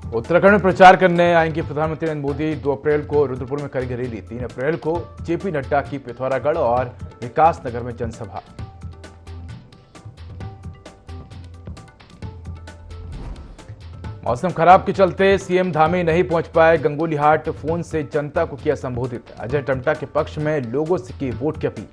उत्तराखंड में प्रचार करने आएंगे प्रधानमंत्री नरेंद्र मोदी। 2 अप्रैल को रुद्रपुर में करेंगे रैली। 3 अप्रैल को जेपी नड्डा की पिथौरागढ़ और विकास नगर में जनसभा। मौसम खराब के चलते सीएम धामी नहीं पहुंच पाए। गंगोलीहाट फोन से जनता को किया संबोधित। अजय टम्टा के पक्ष में लोगों से की वोट की अपील।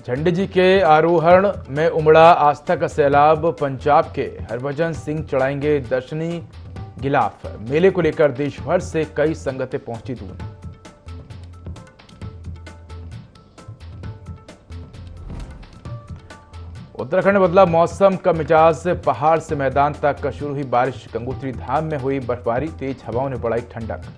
झंडे जी के आरोहण में उमड़ा आस्था का सैलाब। पंजाब के हरभजन सिंह चढ़ाएंगे दर्शनी गिलाफ। मेले को लेकर देश भर से कई संगतें पहुंची दूर। उत्तराखंड में बदला मौसम का मिजाज। पहाड़ से मैदान तक शुरू हुई बारिश। गंगोत्री धाम में हुई बर्फबारी। तेज हवाओं ने बढ़ाई ठंडक।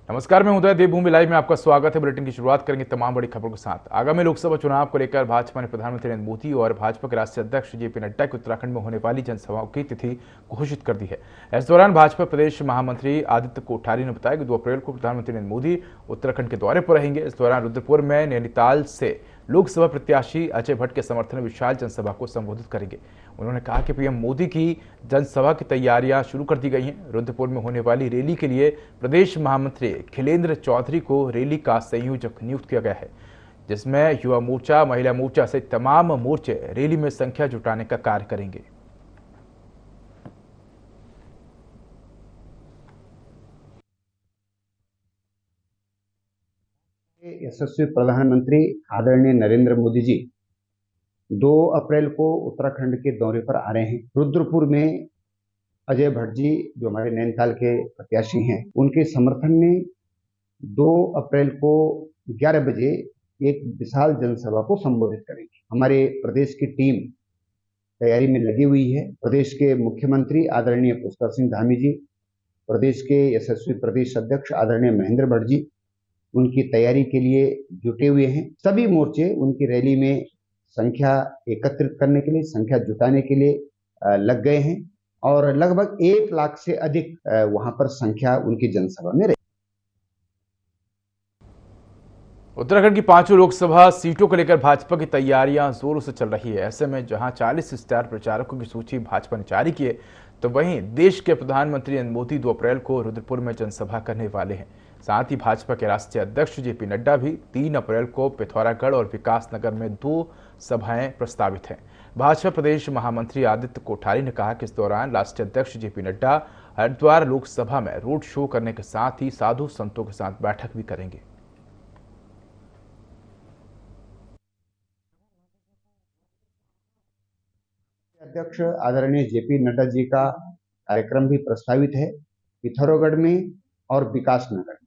नमस्कार, मैं उदय। देवभूमि लाइव में आपका स्वागत है। बुलेटिन की शुरुआत करेंगे तमाम बड़ी खबरों के साथ। आगामी लोकसभा चुनाव को लेकर भाजपा ने प्रधानमंत्री नरेंद्र मोदी और भाजपा के राष्ट्रीय अध्यक्ष जेपी नड्डा की उत्तराखंड में होने वाली जनसभाओं की तिथि घोषित कर दी है। इस दौरान भाजपा प्रदेश महामंत्री आदित्य कोठारी ने बताया कि 2 अप्रैल को प्रधानमंत्री नरेंद्र मोदी उत्तराखंड के दौरे पर रहेंगे। इस दौरान रुद्रपुर में नैनीताल से लोकसभा प्रत्याशी अजय भट्ट के समर्थन में विशाल जनसभा को संबोधित करेंगे। उन्होंने कहा कि पीएम मोदी की जनसभा की तैयारियां शुरू कर दी गई हैं। रुद्रपुर में होने वाली रैली के लिए प्रदेश महामंत्री खिलेंद्र चौधरी को रैली का संयोजक नियुक्त किया गया है, जिसमें युवा मोर्चा, महिला मोर्चा सहित तमाम मोर्चे रैली में संख्या जुटाने का कार्य करेंगे। यशस्वी प्रधानमंत्री आदरणीय नरेंद्र मोदी जी 2 अप्रैल को उत्तराखंड के दौरे पर आ रहे हैं। रुद्रपुर में अजय भट्ट जी जो हमारे नैनीताल के प्रत्याशी हैं, उनके समर्थन में 2 अप्रैल को 11 बजे एक विशाल जनसभा को संबोधित करेंगे। हमारे प्रदेश की टीम तैयारी में लगी हुई है। प्रदेश के मुख्यमंत्री आदरणीय पुष्कर सिंह धामी जी, प्रदेश के यशस्वी प्रदेश अध्यक्ष आदरणीय महेंद्र भट्ट जी उनकी तैयारी के लिए जुटे हुए हैं। सभी मोर्चे उनकी रैली में संख्या एकत्रित करने के लिए, संख्या जुटाने के लिए लग गए हैं और लगभग 1 लाख से अधिक वहां पर संख्या उनकी जनसभा में रही। उत्तराखंड की 5 लोकसभा सीटों को लेकर भाजपा की तैयारियां जोरों से चल रही है। ऐसे में जहां 40 स्टार प्रचारकों की सूची भाजपा ने जारी की है, तो वहीं देश के प्रधानमंत्री नरेंद्र मोदी 2 अप्रैल को रुद्रपुर में जनसभा करने वाले हैं। साथ ही भाजपा के राष्ट्रीय अध्यक्ष जेपी नड्डा भी 3 अप्रैल को पिथौरागढ़ और विकास नगर में 2 सभाएं प्रस्तावित हैं। भाजपा प्रदेश महामंत्री आदित्य कोठारी ने कहा कि इस दौरान राष्ट्रीय अध्यक्ष जेपी नड्डा हरिद्वार लोकसभा में रोड शो करने के साथ ही साधु संतों के साथ बैठक भी करेंगे। अध्यक्ष आदरणीय जेपी नड्डा जी का कार्यक्रम भी प्रस्तावित है। पिथौरागढ़ में और विकास नगर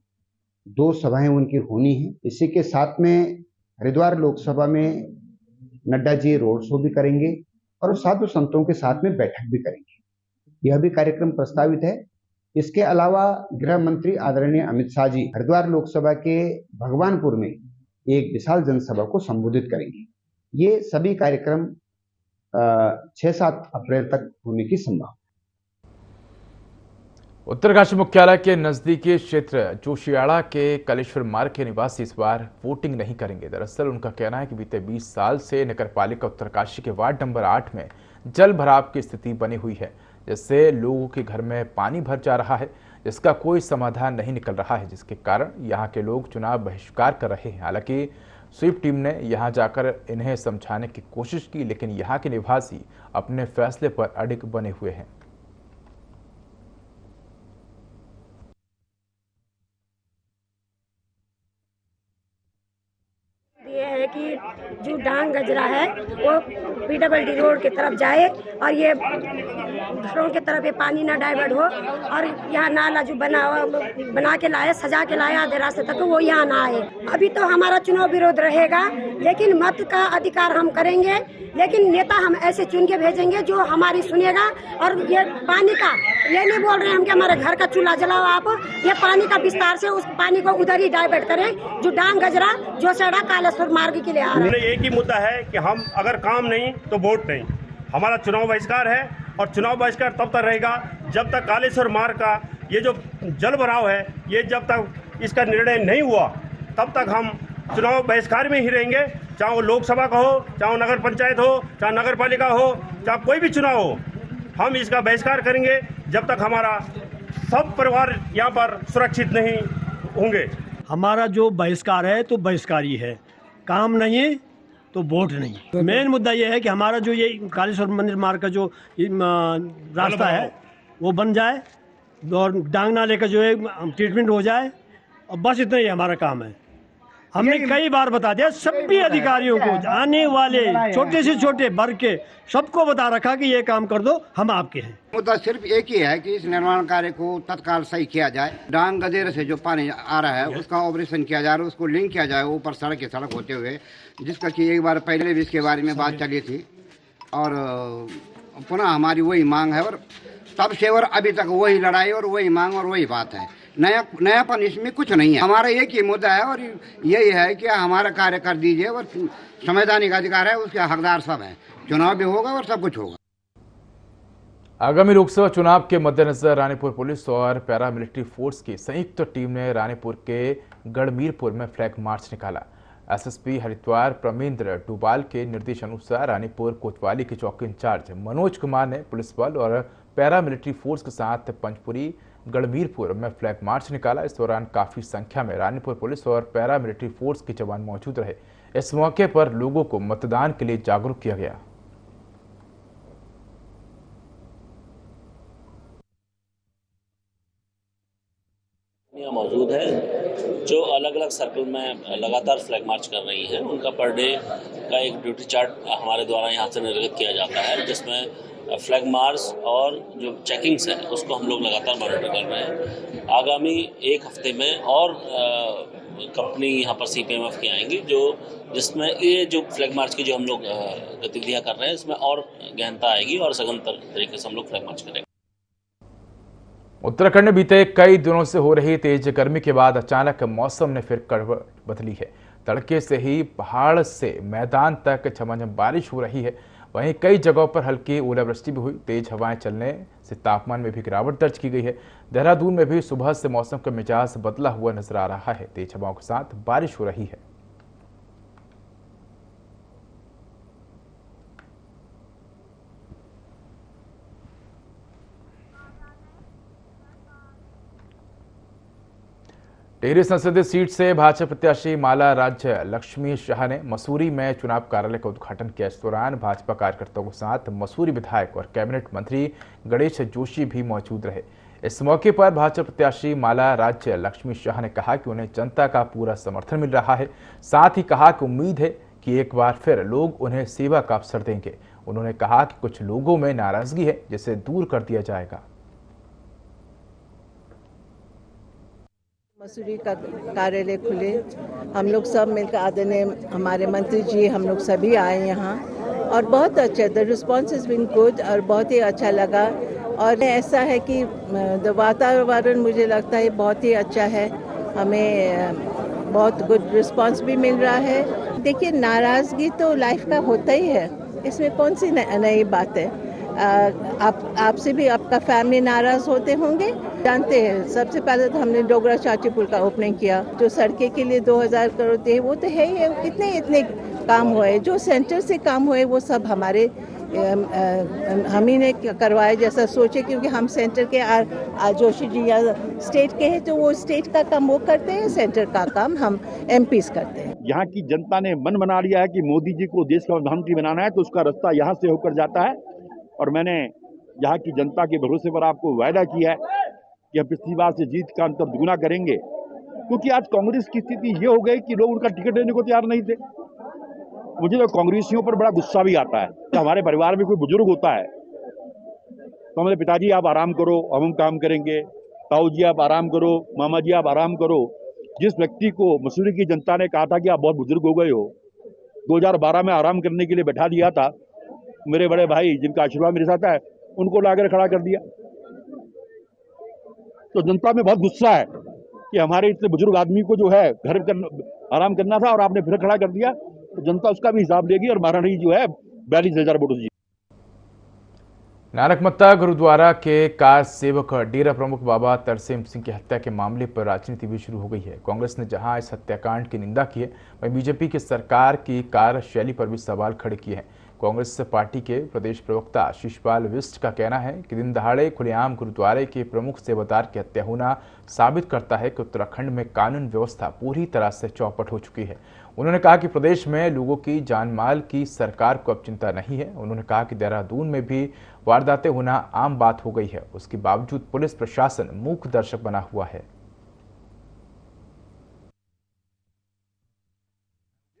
2 सभाएं उनकी होनी है। इसी के साथ में हरिद्वार लोकसभा में नड्डा जी रोड शो भी करेंगे और साधु संतों के साथ में बैठक भी करेंगे। यह भी कार्यक्रम प्रस्तावित है। इसके अलावा गृह मंत्री आदरणीय अमित शाह जी हरिद्वार लोकसभा के भगवानपुर में एक विशाल जनसभा को संबोधित करेंगे। ये सभी कार्यक्रम 6-7 अप्रैल तक होने की संभावना। उत्तरकाशी मुख्यालय के नजदीकी क्षेत्र जोशियाड़ा के कलेश्वर मार्ग के निवासी इस बार वोटिंग नहीं करेंगे। दरअसल उनका कहना है कि बीते 20 साल से नगरपालिका उत्तरकाशी के वार्ड नंबर 8 में जल भराव की स्थिति बनी हुई है, जिससे लोगों के घर में पानी भर जा रहा है, जिसका कोई समाधान नहीं निकल रहा है, जिसके कारण यहाँ के लोग चुनाव बहिष्कार कर रहे हैं। हालांकि स्वीप टीम ने यहां जाकर इन्हें समझाने की कोशिश की, लेकिन यहां के निवासी अपने फैसले पर अडिग बने हुए हैं। ये है कि जो डांग गजरा है वो PWD रोड की तरफ जाए और ये दूसरों की तरफ ये पानी ना डाइवर्ट हो और यहाँ नाला जो बना के लाए, सजा के लाए आधे रास्ते तक, वो यहाँ ना आए। अभी तो हमारा चुनाव विरोध रहेगा, लेकिन मत का अधिकार हम करेंगे। लेकिन नेता हम ऐसे चुन के भेजेंगे जो हमारी सुनेगा। और ये पानी का, ये नहीं बोल रहे हैं हम कि हमारे घर का चूल्हा जलाओ आप, ये पानी का विस्तार से उस पानी को उधर ही डाइवर्ट करें जो डांग गजरा जो सड़ा कालेश्वर मार्ग के लिए आ रहा है। एक ही मुद्दा है कि हम अगर काम नहीं तो वोट नहीं। हमारा चुनाव बहिष्कार है और चुनाव बहिष्कार तब तक रहेगा जब तक कालेश्वर मार्ग का ये जो जल भराव है, ये जब तक इसका निर्णय नहीं हुआ तब तक हम चुनाव बहिष्कार में ही रहेंगे। चाहे वो लोकसभा का हो, चाहे वो नगर पंचायत हो, चाहे नगर पालिका हो, चाहे कोई भी चुनाव हो, हम इसका बहिष्कार करेंगे जब तक हमारा सब परिवार यहाँ पर सुरक्षित नहीं होंगे। हमारा जो बहिष्कार है तो बहिष्कार ही है, काम नहीं है तो वोट नहीं। मेन मुद्दा ये है कि हमारा जो ये कालेश्वर मंदिर मार्ग का जो रास्ता है वो बन जाए और डांग नाले का जो है ट्रीटमेंट हो जाए, और बस इतना ही हमारा काम है। हमने कई बार बता दिया सभी अधिकारियों को, आने वाले छोटे से छोटे वर्ग के सबको बता रखा कि ये काम कर दो, हम आपके हैं। मुद्दा सिर्फ एक ही है कि इस निर्माण कार्य को तत्काल सही किया जाए। डांग गजेरे से जो पानी आ रहा है उसका ऑपरेशन किया जा रहा है, उसको लिंक किया जाए ऊपर सड़क के सड़क होते हुए, जिसका कि एक बार पहले भी इसके बारे में बात चली थी और पुनः हमारी वही मांग है और तब से और अभी तक वही लड़ाई और वही मांग और वही बात है। नयापन इसमें कुछ नहीं है। हमारा एक ही मुद्दा है और यही है कि हमारा कार्य कर दीजिए और संवैधानिक अधिकार है, उसके हकदार सब हैं। चुनाव भी होगा और सब कुछ होगा। आगामी लोकसभा चुनाव के मद्देनजर रानीपुर पुलिस और पैरामिलिट्री फोर्स की संयुक्त टीम ने रानीपुर के गढ़मीरपुर में फ्लैग मार्च निकाला। एसएसपी हरिद्वार प्रमेंद्र डुबाल के निर्देश अनुसार रानीपुर कोतवाली के चौकी इंचार्ज मनोज कुमार ने पुलिस बल और पैरामिलिट्री फोर्स के साथ पंचपुरी गढ़मीरपुर में फ्लैग मार्च निकाला। इस दौरान काफी संख्या में रानीपुर पुलिस और पैरामिलिट्री फोर्स के जवान मौजूद रहे। इस मौके पर लोगों को मतदान के लिए जागरूक किया गया। मौजूद है जो अलग अलग सर्कल में लगातार फ्लैग मार्च कर रही हैं। उनका पर डे का एक ड्यूटी चार्ट हमारे द्वारा यहाँ से निर्गत किया जाता है, जिसमें फ्लैग मार्च और जो चेकिंग्स है उसको हम लोग लगातार मॉनिटर कर रहे हैं। आगामी एक हफ्ते में और कंपनी यहाँ पर सीपीएमएफ की आएंगी जिसमें ये जो फ्लैग मार्च की जो हम लोग गतिविधियाँ कर रहे हैं इसमें और गहनता आएगी और सघन तरीके से हम लोग फ्लैग मार्च करेंगे। उत्तराखंड में बीते कई दिनों से हो रही तेज गर्मी के बाद अचानक मौसम ने फिर करवट बदली है। तड़के से ही पहाड़ से मैदान तक झमाझम बारिश हो रही है। वहीं कई जगहों पर हल्की ओलावृष्टि भी हुई। तेज हवाएं चलने से तापमान में भी गिरावट दर्ज की गई है। देहरादून में भी सुबह से मौसम का मिजाज बदला हुआ नजर आ रहा है। तेज हवाओं के साथ बारिश हो रही है। टिहरी संसदीय सीट से भाजपा प्रत्याशी माला राज्य लक्ष्मी शाह ने मसूरी में चुनाव कार्यालय का उद्घाटन किया। इस दौरान भाजपा कार्यकर्ताओं के साथ मसूरी विधायक और कैबिनेट मंत्री गणेश जोशी भी मौजूद रहे। इस मौके पर भाजपा प्रत्याशी माला राज्य लक्ष्मी शाह ने कहा कि उन्हें जनता का पूरा समर्थन मिल रहा है। साथ ही कहा कि उम्मीद है कि एक बार फिर लोग उन्हें सेवा का अवसर देंगे। उन्होंने कहा कि कुछ लोगों में नाराजगी है जिसे दूर कर दिया जाएगा। मसूरी का कार्यालय खुले, हम लोग सब मिलकर आदरणीय हमारे मंत्री जी, हम लोग सभी आए यहाँ और बहुत अच्छा, the response is been good और बहुत ही अच्छा लगा। और ऐसा है कि वातावरण मुझे लगता है बहुत ही अच्छा है, हमें बहुत गुड रिस्पॉन्स भी मिल रहा है। देखिए, नाराज़गी तो लाइफ का होता ही है, इसमें कौन सी नई बात है। आपसे भी आपका फैमिली नाराज होते होंगे, जानते हैं। सबसे पहले तो हमने डोगरा चाची पुल का ओपनिंग किया, जो सड़कें के लिए 2000 करोड़ थे वो तो है ही। कितने इतने काम हुए, जो सेंटर से काम हुए वो सब हमारे हम ही ने करवाए जैसा सोचे, क्योंकि हम सेंटर के जोशी जी या स्टेट के हैं तो वो स्टेट का काम वो करते हैं, सेंटर का काम हम एमपीज करते हैं। यहाँ की जनता ने मन बना लिया है कि मोदी जी को देश का प्रधानमंत्री बनाना है, तो उसका रास्ता यहाँ से होकर जाता है। और मैंने यहाँ की जनता के भरोसे पर आपको वायदा किया है कि हम पिछली बार से जीत का अंतर दुगुना करेंगे, क्योंकि आज कांग्रेस की स्थिति ये हो गई कि लोग उनका टिकट देने को तैयार नहीं थे। मुझे तो कांग्रेसियों पर बड़ा गुस्सा भी आता है कि हमारे परिवार में कोई बुजुर्ग होता है तो हमारे पिताजी आप आराम करो, हम काम करेंगे, ताऊ जी आप आराम करो, मामा जी आप आराम करो। जिस व्यक्ति को मसूरी की जनता ने कहा था कि आप बहुत बुजुर्ग हो गए हो, 2012 में आराम करने के लिए बैठा दिया था, मेरे बड़े भाई जिनका आशीर्वाद मेरे साथ है उनको लाकर खड़ा कर दिया। तो जनता में बहुत गुस्सा है कि हमारे इतने बुजुर्ग आदमी को जो है घर आराम करना था और आपने फिर खड़ा कर दिया। तो जनता उसका भी हिसाब लेगी और महारानी जो है 42,000 वोटों से। नानकमत्ता गुरुद्वारा के कार सेवक डेरा प्रमुख बाबा तरसेम सिंह की हत्या के मामले पर राजनीति भी शुरू हो गई है। कांग्रेस ने जहां इस हत्याकांड की निंदा की है, वहीं बीजेपी की सरकार की कार्यशैली पर भी सवाल खड़े किए हैं। कांग्रेस पार्टी के प्रदेश प्रवक्ता शिशपाल विष्ट का कहना है कि दिन दहाड़े खुलेआम गुरुद्वारे के प्रमुख सेवादार की हत्या होना साबित करता है कि उत्तराखंड में कानून व्यवस्था पूरी तरह से चौपट हो चुकी है। उन्होंने कहा कि प्रदेश में लोगों की जान माल की सरकार को अब चिंता नहीं है। उन्होंने कहा कि देहरादून में भी वारदातें होना आम बात हो गई है, उसके बावजूद पुलिस प्रशासन मूक दर्शक बना हुआ है।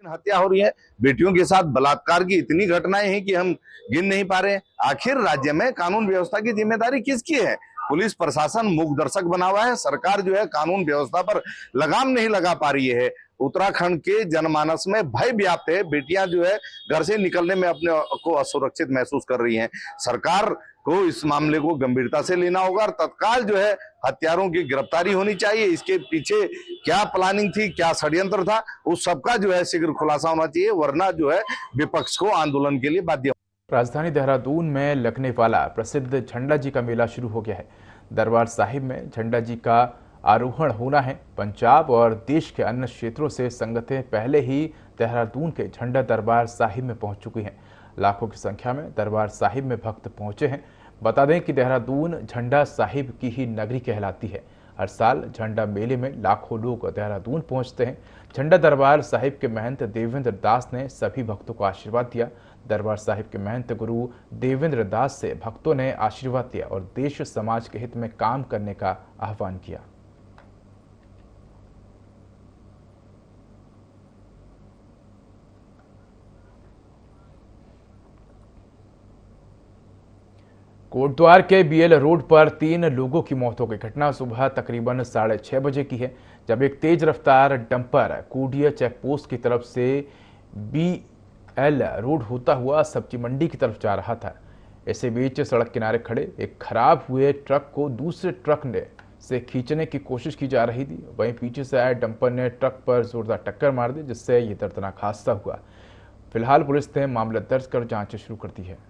हत्या हो रही है, बेटियों के साथ बलात्कार की इतनी घटनाएं हैं कि हम गिन नहीं पा रहे। आखिर राज्य में कानून व्यवस्था की जिम्मेदारी किसकी है? पुलिस प्रशासन मूक दर्शक बना हुआ है। सरकार जो है कानून व्यवस्था पर लगाम नहीं लगा पा रही है। उत्तराखंड के जनमानस में भय व्याप्त है। बेटियां जो है घर से निकलने में अपने को असुरक्षित महसूस कर रही हैं। सरकार को इस मामले को गंभीरता से लेना होगा और तत्काल जो है हत्यारों की गिरफ्तारी होनी चाहिए। इसके पीछे क्या प्लानिंग थी, क्या षड्यंत्र था, उस सबका जो है शीघ्र खुलासा होना चाहिए, वरना जो है विपक्ष को आंदोलन के लिए बाध्य। राजधानी देहरादून में लगने वाला प्रसिद्ध झंडा जी का मेला शुरू हो गया है। दरबार साहिब में झंडा जी का आरोहण होना है। पंजाब और देश के अन्य क्षेत्रों से संगतें पहले ही देहरादून के झंडा दरबार साहिब में पहुंच चुकी हैं। लाखों की संख्या में दरबार साहिब में भक्त पहुंचे हैं। बता दें कि देहरादून झंडा साहिब की ही नगरी कहलाती है। हर साल झंडा मेले में लाखों लोग देहरादून पहुंचते हैं। झंडा दरबार साहिब के महंत देवेंद्र दास ने सभी भक्तों को आशीर्वाद दिया। दरबार साहिब के महंत गुरु देवेंद्र दास से भक्तों ने आशीर्वाद दिया और देश समाज के हित में काम करने का आह्वान किया। कोटद्वार के बीएल रोड पर 3 लोगों की मौत हो गई। घटना सुबह तकरीबन 6:30 बजे की है, जब एक तेज रफ्तार डंपर कूडिया चेकपोस्ट की तरफ से बीएल रोड होता हुआ सब्जी मंडी की तरफ जा रहा था। ऐसे बीच सड़क किनारे खड़े एक खराब हुए ट्रक को दूसरे ट्रक से खींचने की कोशिश की जा रही थी। वहीं पीछे से आए डंपर ने ट्रक पर जोरदार टक्कर मार दी, जिससे ये दर्दनाक हादसा हुआ। फिलहाल पुलिस ने मामला दर्ज कर जांच शुरू कर दी है।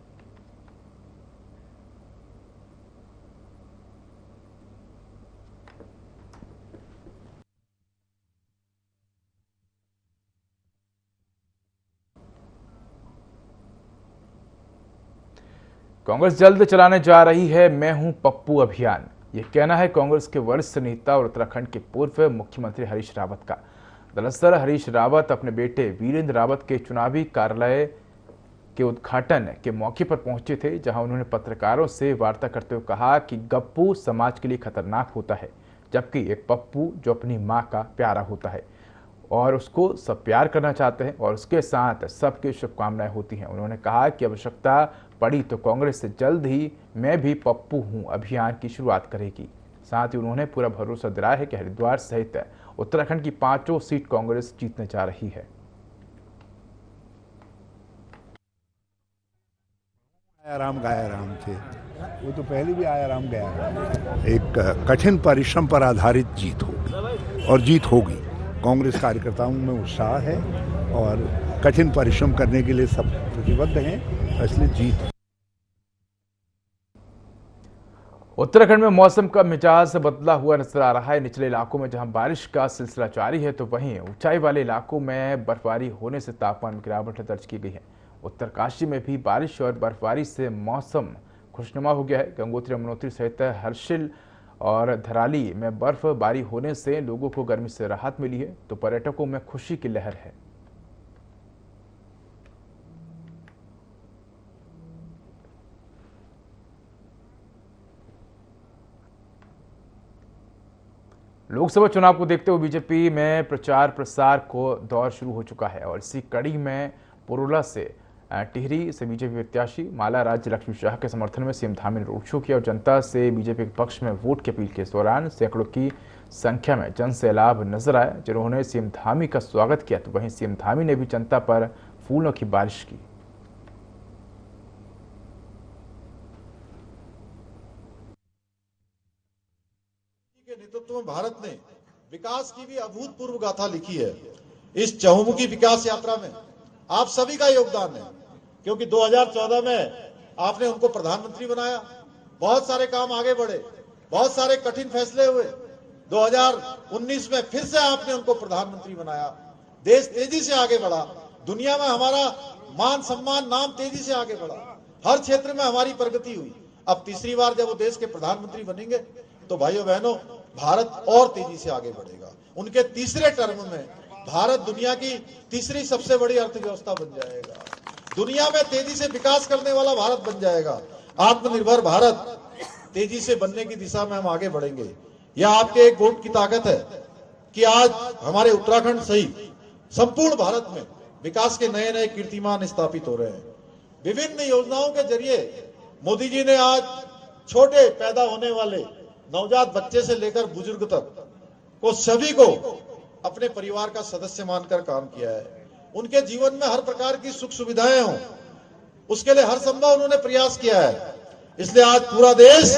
कांग्रेस जल्द चलाने जा रही है मैं हूं पप्पू अभियान। यह कहना है कांग्रेस के वरिष्ठ नेता और उत्तराखंड के पूर्व मुख्यमंत्री हरीश रावत का। दरअसल हरीश रावत अपने बेटे वीरेंद्र रावत के चुनावी कार्यालय के उद्घाटन के मौके पर पहुंचे थे, जहां उन्होंने पत्रकारों से वार्ता करते हुए कहा कि गप्पू समाज के लिए खतरनाक होता है, जबकि एक पप्पू जो अपनी मां का प्यारा होता है और उसको सब प्यार करना चाहते हैं और उसके साथ सबकी शुभकामनाएं होती हैं। उन्होंने कहा कि आवश्यकता पड़ी तो कांग्रेस से जल्द ही मैं भी पप्पू हूं अभियान की शुरुआत करेगी। साथ ही उन्होंने पूरा भरोसा दिलाया है कि हरिद्वार सहित उत्तराखंड की 5 सीट कांग्रेस जीतने जा रही है। आयाराम गायाराम थे, वो तो पहले भी आयाराम गया। एक कठिन परिश्रम पर आधारित जीत होगी और जीत होगी। कांग्रेस कार्यकर्ताओं में उत्साह है और कठिन परिश्रम करने के लिए सब प्रतिबद्ध हैं, इसलिए जीत। उत्तराखंड में मौसम का मिजाज बदला हुआ नजर आ रहा है। निचले इलाकों में जहां बारिश का सिलसिला जारी है, तो वहीं ऊंचाई वाले इलाकों में बर्फबारी होने से तापमान में गिरावट दर्ज की गई है। उत्तरकाशी में भी बारिश और बर्फबारी से मौसम खुशनुमा हो गया है। गंगोत्री, यमुनोत्री सहित हर्षिल और धराली में बर्फबारी होने से लोगों को गर्मी से राहत मिली है, तो पर्यटकों में खुशी की लहर है। लोकसभा चुनाव को देखते हुए बीजेपी में प्रचार प्रसार को दौर शुरू हो चुका है और इसी कड़ी में पुरुला से टिहरी से बीजेपी प्रत्याशी माला राज्य लक्ष्मी शाह के समर्थन में सीएम धामी ने रोड शो किया और जनता से बीजेपी के पक्ष में वोट की अपील की। इस दौरान सैकड़ों की संख्या में जन सैलाब नजर आया, जिन्होंने सीएम धामी का स्वागत किया, तो वहीं सीएम धामी ने भी जनता पर फूलों की बारिश की। भारत ने विकास की भी अभूतपूर्व गाथा लिखी है। इस चहुमुखी विकास यात्रा में आप सभी का योगदान है, क्योंकि 2014 में आपने उनको प्रधानमंत्री बनाया, बहुत सारे काम आगे बढ़े, बहुत सारे कठिन फैसले हुए। 2019 में फिर से आपने उनको प्रधानमंत्री बनाया, देश तेजी से आगे बढ़ा, दुनिया में हमारा मान सम्मान नाम तेजी से आगे बढ़ा, हर क्षेत्र में हमारी प्रगति हुई। अब तीसरी बार जब वो देश के प्रधानमंत्री बनेंगे तो भाइयों बहनों भारत और तेजी से आगे बढ़ेगा। उनके तीसरे टर्म में भारत दुनिया की तीसरी सबसे बड़ी अर्थव्यवस्था बन जाएगा, दुनिया में तेजी से विकास करने वाला भारत बन जाएगा। आत्मनिर्भर भारत तेजी से बनने की दिशा में हम आगे बढ़ेंगे। यह आपके एक वोट की ताकत है कि आज हमारे उत्तराखंड सहित संपूर्ण भारत में विकास के नए नए कीर्तिमान स्थापित हो रहे हैं। विभिन्न योजनाओं के जरिए मोदी जी ने आज छोटे पैदा होने वाले नवजात बच्चे से लेकर बुजुर्ग तक को सभी को अपने परिवार का सदस्य मानकर काम किया है। उनके जीवन में हर प्रकार की सुख सुविधाएं हों, उसके लिए हर संभव उन्होंने प्रयास किया है। इसलिए आज पूरा देश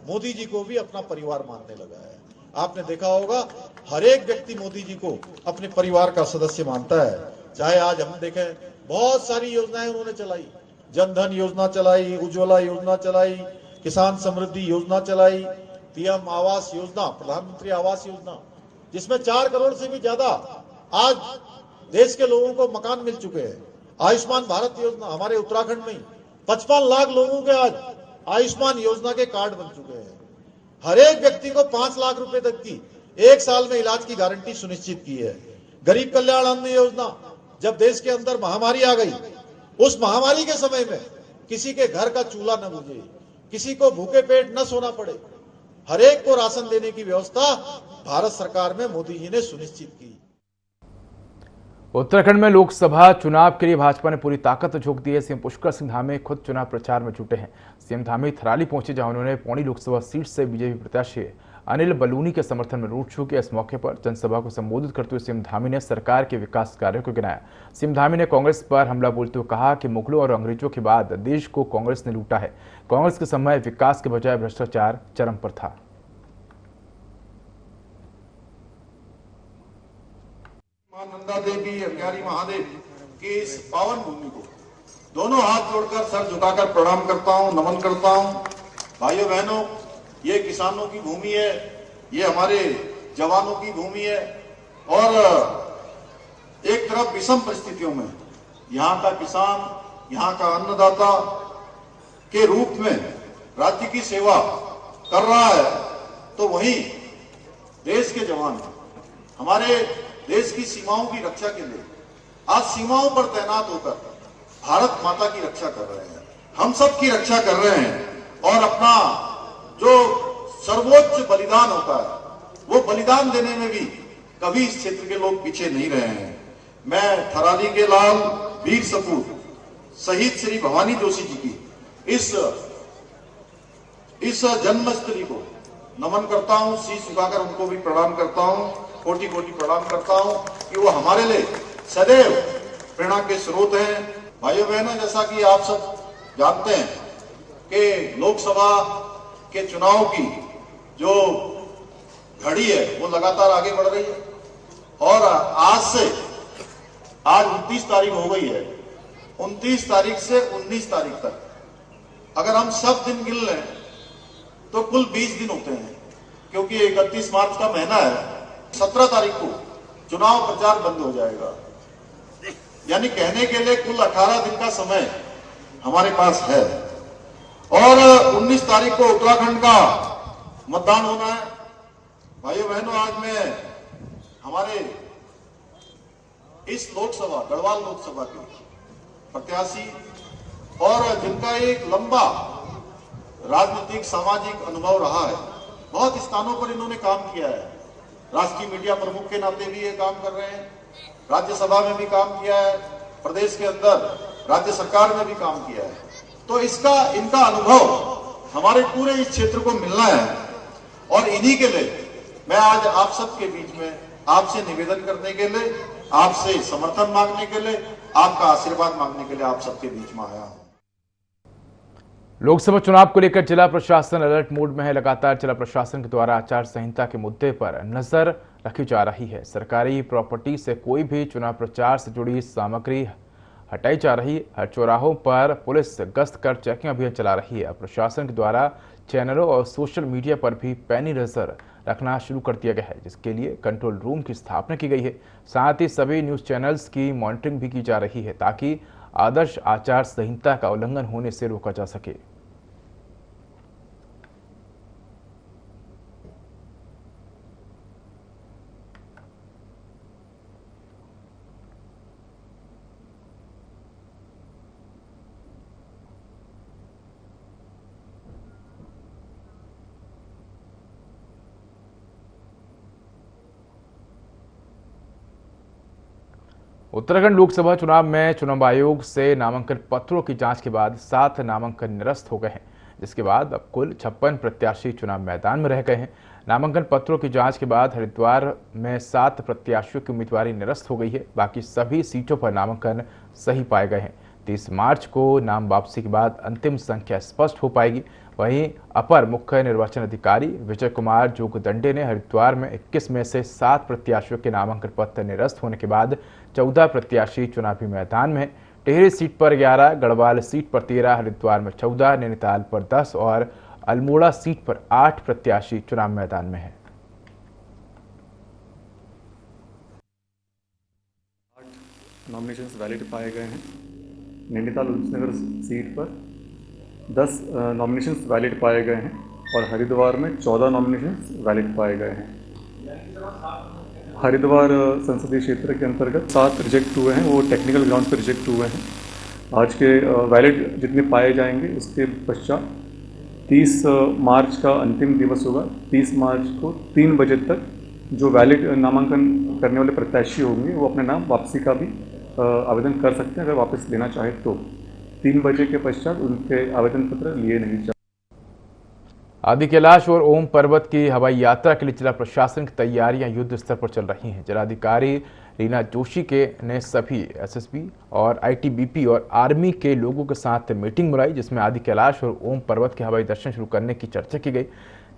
मोदी जी को भी अपना परिवार मानने लगा है। आपने देखा होगा हर एक व्यक्ति मोदी जी को अपने परिवार का सदस्य मानता है। चाहे आज हम देखें बहुत सारी योजनाएं उन्होंने चलाई, जनधन योजना चलाई, उज्ज्वला योजना चलाई, किसान समृद्धि योजना चलाई, पीएम आवास योजना, प्रधानमंत्री आवास योजना, जिसमें 4 करोड़ से भी ज्यादा आज देश के लोगों को मकान मिल चुके हैं। आयुष्मान भारत योजना, हमारे उत्तराखंड में 55 लाख लोगों के आज आयुष्मान योजना के कार्ड बन चुके हैं। हर एक व्यक्ति को 5 लाख रुपए तक की 1 साल में इलाज की गारंटी सुनिश्चित की है। गरीब कल्याण अन्न योजना, जब देश के अंदर महामारी आ गई, उस महामारी के समय में किसी के घर का चूल्हा न बुझे, किसी को भूखे पेट न सोना पड़े, हर एक को राशन देने की व्यवस्था भारत सरकार में मोदी जी ने सुनिश्चित की। उत्तराखंड में लोकसभा चुनाव के लिए भाजपा ने पूरी ताकत झोंक दी है। सीएम पुष्कर सिंह धामी खुद चुनाव प्रचार में जुटे हैं। सीएम धामी थराली पहुंचे, जहां उन्होंने पौड़ी लोकसभा सीट से बीजेपी प्रत्याशी अनिल बलूनी के समर्थन में रोड शो किया। इस मौके पर जनसभा को संबोधित करते हुए सीएम धामी ने सरकार के विकास कार्यों को गिनाया। सीएम धामी ने कांग्रेस पर हमला बोलते हुए कहा कि मुगलों और अंग्रेजों के बाद देश को कांग्रेस ने लूटा है। कांग्रेस के समय विकास के बजाय भ्रष्टाचार चरम पर था। नंदा देवी अज्ञानी महादेव की इस पावन भूमि को दोनों हाथ जोड़कर सर झुकाकर प्रणाम करता हूं, नमन करता हूं। भाइयों बहनों, ये किसानों की भूमि है, ये हमारे जवानों की भूमि है और एक तरफ विषम परिस्थितियों में यहाँ का किसान, यहाँ का अन्नदाता के रूप में राज्य की सेवा कर रहा है, तो वहीं देश के जवान हमारे देश की सीमाओं की रक्षा के लिए आज सीमाओं पर तैनात होकर भारत माता की रक्षा कर रहे हैं, हम सब की रक्षा कर रहे हैं और अपना जो सर्वोच्च बलिदान होता है वो बलिदान देने में भी कभी इस क्षेत्र के लोग पीछे नहीं रहे हैं। मैं थराली के लाल वीर सपूत शहीद श्री भवानी जोशी जी की इस जन्मस्थली को नमन करता हूं, शीश झुकाकर उनको भी प्रणाम करता हूं, कोटि कोटि प्रणाम करता हूं कि वो हमारे लिए सदैव प्रेरणा के स्रोत हैं। भाइयों बहनों, जैसा कि आप सब जानते हैं कि लोकसभा के चुनाव की जो घड़ी है वो लगातार आगे बढ़ रही है और आज 29 तारीख हो गई है। 29 तारीख से 19 तारीख तक अगर हम सब दिन गिन लें तो कुल 20 दिन होते हैं, क्योंकि 31 मार्च का महीना है। 17 तारीख को चुनाव प्रचार बंद हो जाएगा, यानी कहने के लिए कुल 18 दिन का समय हमारे पास है और 19 तारीख को उत्तराखंड का मतदान होना है। भाइयों बहनों, आज मैं हमारे इस लोकसभा, गढ़वाल लोकसभा के प्रत्याशी और जिनका एक लंबा राजनीतिक सामाजिक अनुभव रहा है, बहुत स्थानों पर इन्होंने काम किया है, राष्ट्रीय मीडिया प्रमुख के नाते भी ये काम कर रहे हैं, राज्यसभा में भी काम किया है, प्रदेश के अंदर राज्य सरकार में भी काम किया है, तो इनका अनुभव हमारे पूरे इस क्षेत्र को मिलना है और इन्हीं के लिए मैं आज आप सबके बीच में आपसे निवेदन करने के लिए, आपसे समर्थन मांगने के लिए, आपका आशीर्वाद मांगने के लिए आप सबके बीच में आया हूं। लोकसभा चुनाव को लेकर जिला प्रशासन अलर्ट मोड में है। लगातार जिला प्रशासन के द्वारा आचार संहिता के मुद्दे पर नजर रखी जा रही है। सरकारी प्रॉपर्टी से कोई भी चुनाव प्रचार से जुड़ी सामग्री हटाई जा रही है। हर चौराहों पर पुलिस गश्त कर चेकिंग अभियान चला रही है। प्रशासन के द्वारा चैनलों और सोशल मीडिया पर भी पैनी नजर रखना शुरू कर दिया गया है, जिसके लिए कंट्रोल रूम की स्थापना की गई है। साथ ही सभी न्यूज चैनल्स की मॉनिटरिंग भी की जा रही है ताकि आदर्श आचार संहिता का उल्लंघन होने से रोका जा सके। उत्तराखंड लोकसभा चुनाव में चुनाव आयोग से नामांकन पत्रों की जांच के बाद 7 नामांकन निरस्त हो गए हैं, जिसके बाद अब कुल 56 प्रत्याशी चुनाव मैदान में रह गए हैं। नामांकन पत्रों की जांच के बाद हरिद्वार में 7 प्रत्याशियों की उम्मीदवारी निरस्त हो गई है। बाकी सभी सीटों पर नामांकन सही पाए गए हैं। 30 मार्च को नाम वापसी के बाद अंतिम संख्या स्पष्ट हो पाएगी। वहीं अपर मुख्य निर्वाचन अधिकारी विजय कुमार जोगदंडे ने हरिद्वार में 21 में से 7 प्रत्याशियों के नामांकन पत्र निरस्त होने के बाद 14 प्रत्याशी चुनावी मैदान में। टिहरी सीट पर 11, गढ़वाल सीट पर 13, हरिद्वार में 14, नैनीताल पर 10 और अल्मोड़ा सीट पर 8 प्रत्याशी चुनाव मैदान में हैं। नॉमिनेशंस वैलिड पाए गए हैं। नैनीताल उल्लासनगर सीट पर 10 नॉमिनेशंस वैलिड पाए गए हैं और हरिद्वार में 14 नॉमिनेशंस वैलिड पाए गए हैं। हरिद्वार संसदीय क्षेत्र के अंतर्गत 7 रिजेक्ट हुए हैं, वो टेक्निकल ग्राउंड पर रिजेक्ट हुए हैं। आज के वैलिड जितने पाए जाएंगे उसके पश्चात 30 मार्च का अंतिम दिवस होगा। 30 मार्च को 3 बजे तक जो वैलिड नामांकन करने वाले प्रत्याशी होंगे वो अपने नाम वापसी का भी आवेदन कर सकते हैं। अगर वापस लेना चाहे तो 3 बजे के पश्चात उनके आवेदन पत्र लिए नहीं जाए। आदि कैलाश और ओम पर्वत की हवाई यात्रा के लिए जिला प्रशासन की तैयारियां युद्ध स्तर पर चल रही हैं। जिलाधिकारी रीना जोशी ने सभी एसएसबी और आईटीबीपी और आर्मी के लोगों के साथ मीटिंग बुलाई, जिसमें आदि कैलाश और ओम पर्वत के हवाई दर्शन शुरू करने की चर्चा की गई।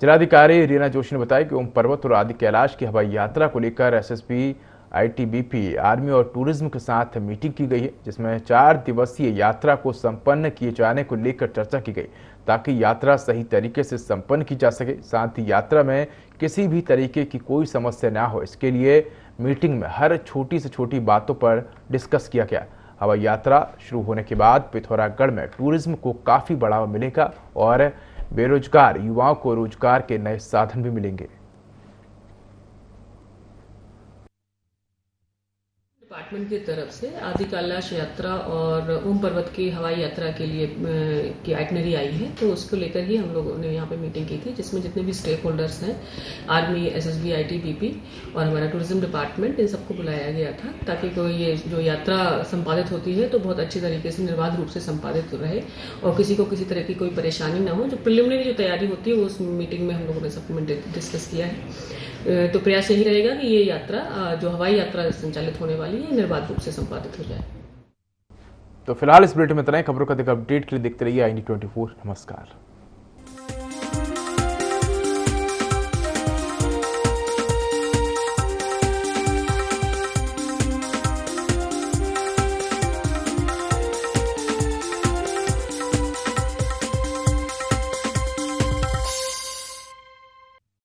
जिलाधिकारी रीना जोशी ने बताया कि ओम पर्वत और आदि कैलाश की हवाई यात्रा को लेकर एसएसबी, आईटीबीपी, आर्मी और टूरिज्म के साथ मीटिंग की गई है, जिसमें 4 दिवसीय यात्रा को संपन्न किए जाने को लेकर चर्चा की गई ताकि यात्रा सही तरीके से संपन्न की जा सके। साथ ही यात्रा में किसी भी तरीके की कोई समस्या ना हो, इसके लिए मीटिंग में हर छोटी से छोटी बातों पर डिस्कस किया गया। हवाई यात्रा शुरू होने के बाद पिथौरागढ़ में टूरिज्म को काफ़ी बढ़ावा मिलेगा और बेरोजगार युवाओं को रोजगार के नए साधन भी मिलेंगे। डिपार्टमेंट की तरफ से आदि कैलाश यात्रा और ओम पर्वत की हवाई यात्रा के लिए की आइटनरी आई है, तो उसको लेकर ही हम लोगों ने यहाँ पे मीटिंग की थी, जिसमें जितने भी स्टेक होल्डर्स हैं, आर्मी, एसएसबी, आईटीबीपी और हमारा टूरिज्म डिपार्टमेंट, इन सबको बुलाया गया था ताकि कोई ये जो यात्रा संपादित होती है तो बहुत अच्छी तरीके से निर्बाध रूप से संपादित रहे और किसी को किसी तरह की कोई परेशानी ना हो। जो प्रिलिमिनरी जो तैयारी होती है वो उस मीटिंग में हम लोगों ने सब डिस्कस किया है। तो प्रयास यही रहेगा कि ये यात्रा जो हवाई यात्रा संचालित होने वाली है निर्बाध रूप से संपादित हो जाए। तो फिलहाल इस बुलेटिन में इतना ही। खबरों का अधिक अपडेट के लिए देखते रहिए IND24। नमस्कार।